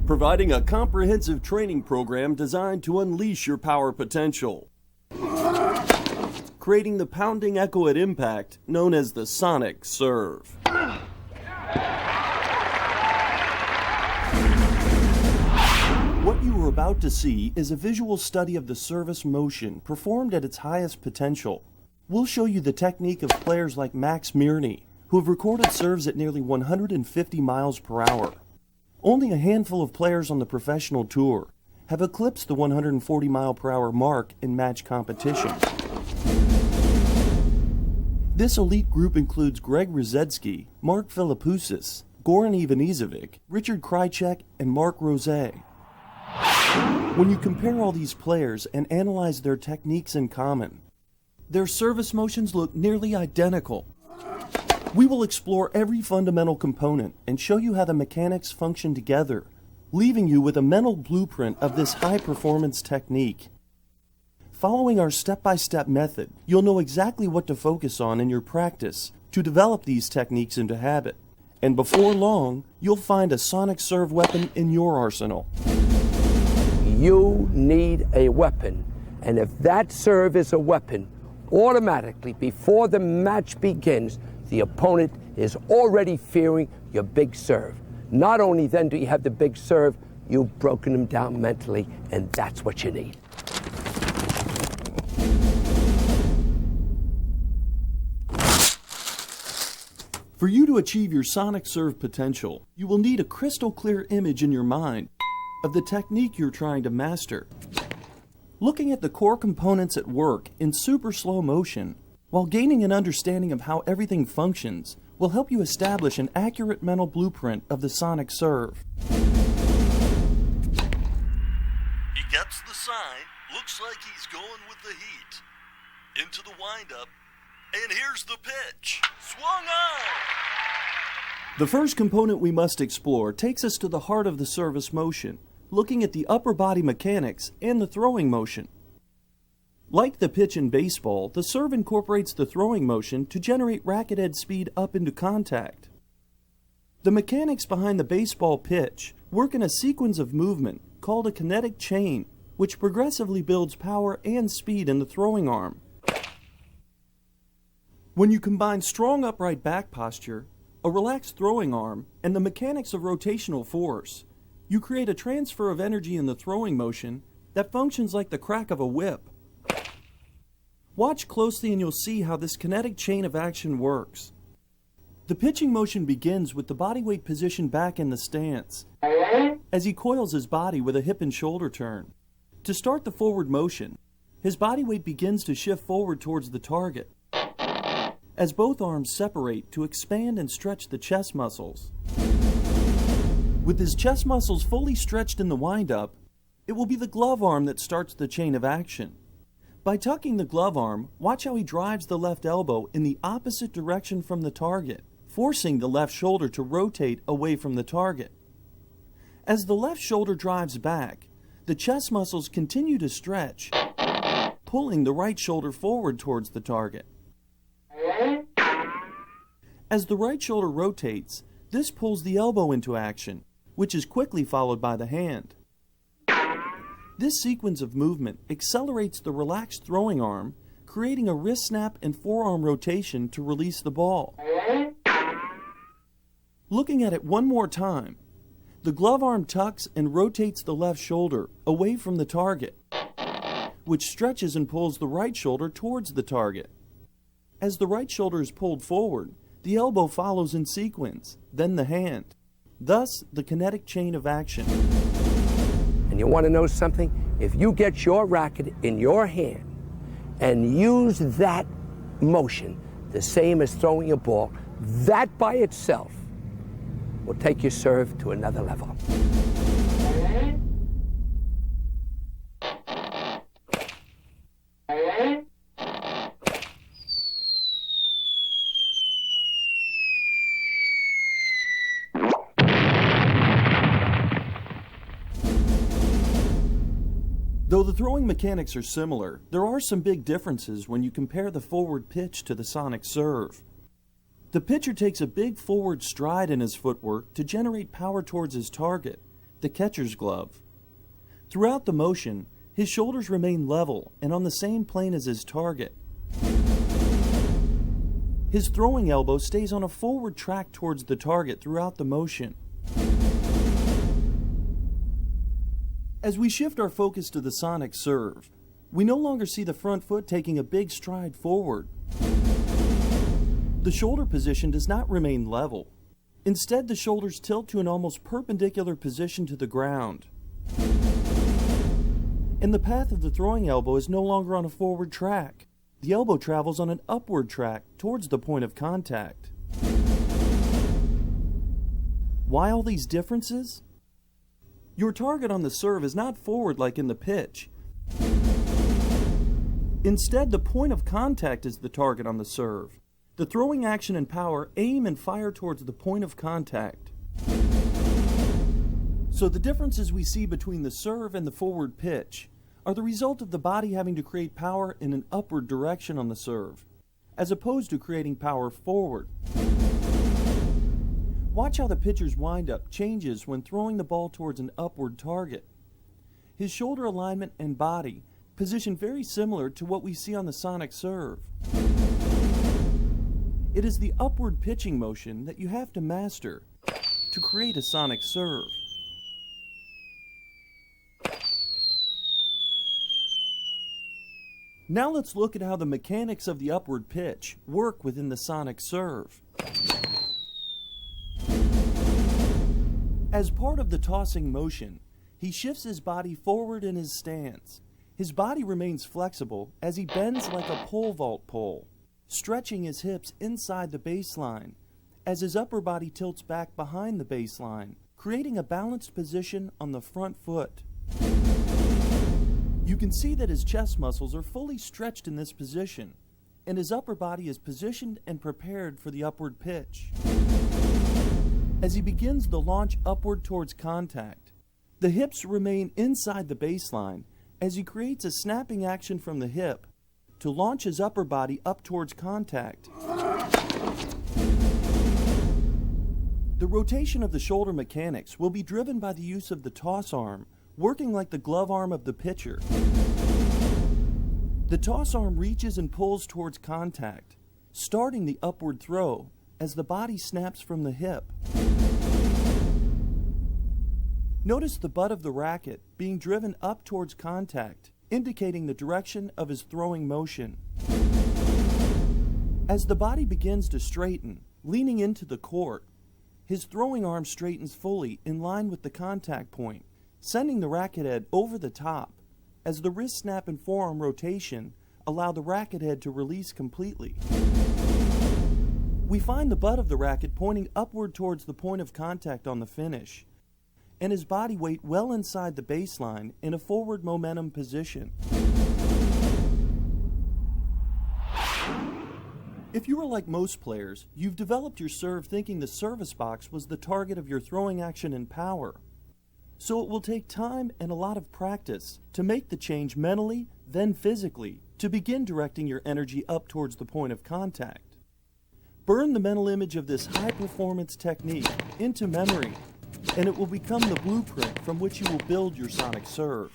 providing a comprehensive training program designed to unleash your power potential. Creating the pounding echo at impact known as the sonic serve. What you are about to see is a visual study of the service motion performed at its highest potential. We'll show you the technique of players like Max Mirny, who have recorded serves at nearly 150 miles per hour. Only a handful of players on the professional tour have eclipsed the 140 mile per hour mark in match competition. This elite group includes Greg Ruzetsky, Mark Philippoussis, Goran Ivanisevic, Richard Krajicek, and Mark Rosé. When you compare all these players and analyze their techniques in common, their service motions look nearly identical. We will explore every fundamental component and show you how the mechanics function together, leaving you with a mental blueprint of this high-performance technique. Following our step-by-step method, you'll know exactly what to focus on in your practice to develop these techniques into habit. And before long, you'll find a sonic serve weapon in your arsenal. You need a weapon, and if that serve is a weapon, automatically, before the match begins, the opponent is already fearing your big serve. Not only then do you have the big serve, you've broken them down mentally, and that's what you need. For you to achieve your sonic serve potential, you will need a crystal clear image in your mind of the technique you're trying to master. Looking at the core components at work in super slow motion, while gaining an understanding of how everything functions, will help you establish an accurate mental blueprint of the sonic serve. He gets the sign, looks like he's going with the heat. Into the windup, and here's the pitch. Swung on! The first component we must explore takes us to the heart of the service motion, looking at the upper body mechanics and the throwing motion. Like the pitch in baseball, the serve incorporates the throwing motion to generate racket head speed up into contact. The mechanics behind the baseball pitch work in a sequence of movement called a kinetic chain, which progressively builds power and speed in the throwing arm. When you combine strong upright back posture, a relaxed throwing arm, and the mechanics of rotational force, you create a transfer of energy in the throwing motion that functions like the crack of a whip. Watch closely and you'll see how this kinetic chain of action works. The pitching motion begins with the body weight positioned back in the stance, as he coils his body with a hip and shoulder turn. To start the forward motion, his body weight begins to shift forward towards the target, as both arms separate to expand and stretch the chest muscles. With his chest muscles fully stretched in the windup, it will be the glove arm that starts the chain of action. By tucking the glove arm, watch how he drives the left elbow in the opposite direction from the target, forcing the left shoulder to rotate away from the target. As the left shoulder drives back, the chest muscles continue to stretch, pulling the right shoulder forward towards the target. As the right shoulder rotates, this pulls the elbow into action, which is quickly followed by the hand. This sequence of movement accelerates the relaxed throwing arm, creating a wrist snap and forearm rotation to release the ball. Looking at it one more time, the glove arm tucks and rotates the left shoulder away from the target, which stretches and pulls the right shoulder towards the target. As the right shoulder is pulled forward, the elbow follows in sequence, then the hand. Thus, the kinetic chain of action. And you want to know something? If you get your racket in your hand and use that motion, the same as throwing a ball, that by itself will take your serve to another level. Though the throwing mechanics are similar, there are some big differences when you compare the forward pitch to the sonic serve. The pitcher takes a big forward stride in his footwork to generate power towards his target, the catcher's glove. Throughout the motion, his shoulders remain level and on the same plane as his target. His throwing elbow stays on a forward track towards the target throughout the motion. As we shift our focus to the sonic serve, we no longer see the front foot taking a big stride forward. The shoulder position does not remain level. Instead, the shoulders tilt to an almost perpendicular position to the ground. And the path of the throwing elbow is no longer on a forward track. The elbow travels on an upward track towards the point of contact. Why all these differences? Your target on the serve is not forward like in the pitch. Instead, the point of contact is the target on the serve. The throwing action and power aim and fire towards the point of contact. So the differences we see between the serve and the forward pitch are the result of the body having to create power in an upward direction on the serve, as opposed to creating power forward. Watch how the pitcher's windup changes when throwing the ball towards an upward target. His shoulder alignment and body position very similar to what we see on the sonic serve. It is the upward pitching motion that you have to master to create a sonic serve. Now let's look at how the mechanics of the upward pitch work within the sonic serve. As part of the tossing motion, he shifts his body forward in his stance. His body remains flexible as he bends like a pole vault pole, stretching his hips inside the baseline as his upper body tilts back behind the baseline, creating a balanced position on the front foot. You can see that his chest muscles are fully stretched in this position, and his upper body is positioned and prepared for the upward pitch. As he begins the launch upward towards contact, the hips remain inside the baseline as he creates a snapping action from the hip to launch his upper body up towards contact. The rotation of the shoulder mechanics will be driven by the use of the toss arm, working like the glove arm of the pitcher. The toss arm reaches and pulls towards contact, starting the upward throw as the body snaps from the hip. Notice the butt of the racket being driven up towards contact, indicating the direction of his throwing motion. As the body begins to straighten, leaning into the court, his throwing arm straightens fully in line with the contact point, sending the racket head over the top as the wrist snap and forearm rotation allow the racket head to release completely. We find the butt of the racket pointing upward towards the point of contact on the finish, and his body weight well inside the baseline in a forward momentum position. If you are like most players, you've developed your serve thinking the service box was the target of your throwing action and power. So it will take time and a lot of practice to make the change mentally, then physically, to begin directing your energy up towards the point of contact. Burn the mental image of this high-performance technique into memory, and it will become the blueprint from which you will build your sonic serve.